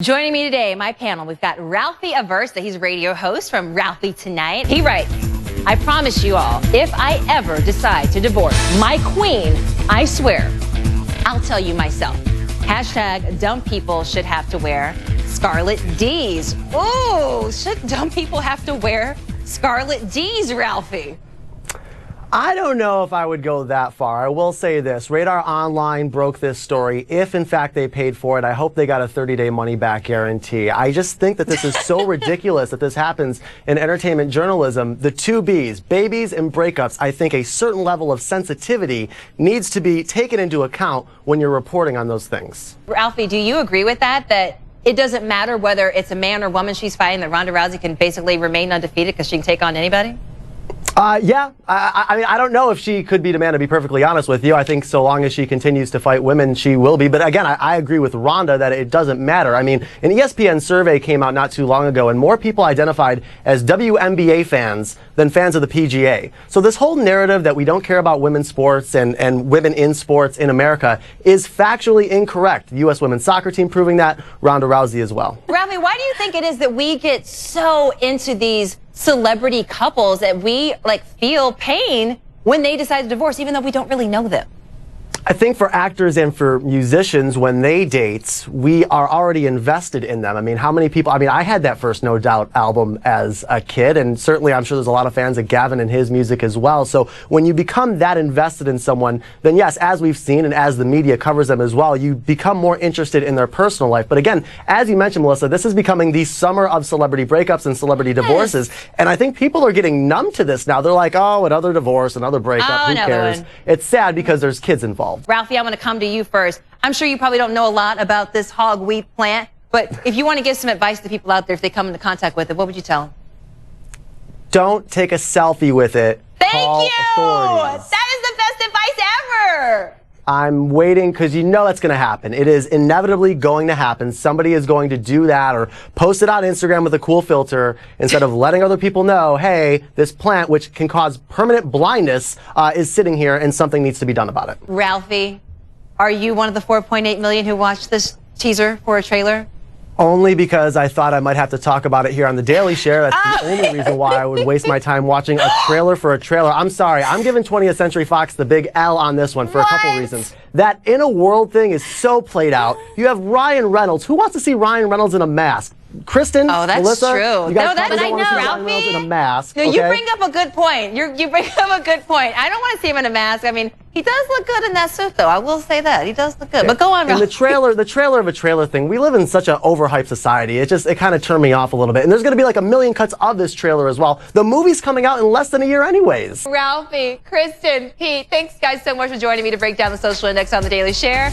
Joining me today, my panel, we've got Ralphie Aversa. He's a radio host from Ralphie Tonight. He writes, I promise you all, if I ever decide to divorce my queen, I swear, I'll tell you myself. Hashtag dumb people should have to wear scarlet D's. Oh, should dumb people have to wear scarlet D's, Ralphie? I don't know if I would go that far. I will say this. Radar Online broke this story. If, in fact, they paid for it, I hope they got a 30-day money-back guarantee. I just think that this is so ridiculous that this happens in entertainment journalism. The two B's, babies and breakups, I think a certain level of sensitivity needs to be taken into account when you're reporting on those things. Ralphie, do you agree with that? That it doesn't matter whether it's a man or woman she's fighting, that Ronda Rousey can basically remain undefeated because she can take on anybody? Yeah, I mean, I don't know if she could beat a man, to be perfectly honest with you. I think so long as she continues to fight women, she will be. But again, I agree with Ronda that it doesn't matter. I mean, an ESPN survey came out not too long ago, and more people identified as WNBA fans than fans of the PGA. So this whole narrative that we don't care about women's sports and women in sports in America is factually incorrect. The U.S. women's soccer team proving that, Ronda Rousey as well. Ralphie, why do you think it is that we get so into these celebrity couples that we feel pain when they decide to divorce, even though we don't really know them? I think for actors and for musicians, when they date, we are already invested in them. I mean, how many people, I had that first No Doubt album as a kid, and certainly I'm sure there's a lot of fans of Gavin and his music as well. So when you become that invested in someone, then yes, as we've seen and as the media covers them as well, you become more interested in their personal life. But again, as you mentioned, Melissa, this is becoming the summer of celebrity breakups and celebrity divorces. And I think people are getting numb to this now. They're like, oh, another divorce, another breakup, who cares? It's sad because there's kids involved. Ralphie, I'm going to come to you first. I'm sure you probably don't know a lot about this hog wheat plant, but if you want to give some advice to people out there if they come into contact with it, what would you tell them? Don't take a selfie with it. Thank Call you! authorities. That is the best advice ever! I'm waiting because you know that's going to happen. It is inevitably going to happen. Somebody is going to do that or post it on Instagram with a cool filter instead of letting other people know, hey, this plant, which can cause permanent blindness, is sitting here and something needs to be done about it. Ralphie, are you one of the 4.8 million who watched this teaser for a trailer? Only because I thought I might have to talk about it here on The Daily Share. That's the only reason why I would waste my time watching a trailer for a trailer. I'm sorry. I'm giving 20th Century Fox the big L on this one for a couple reasons. That In a World thing is so played out. You have Ryan Reynolds. Who wants to see Ryan Reynolds in a mask? Kristen, oh, that's Melissa, true. you guys No, that's don't want to see Ryan Reynolds in a mask. No, okay? you bring up a good point. You bring up a good point. I don't want to see him in a mask. I mean, he does look good in that suit, though. I will say that. He does look good. But go on, and the trailer of a trailer thing, we live in such an overhyped society. It kind of turned me off a little bit. And there's going to be like a million cuts of this trailer as well. The movie's coming out in less than a year anyways. Ralphie, Kristen, Pete, thanks guys so much for joining me to break down the social index on The Daily Share.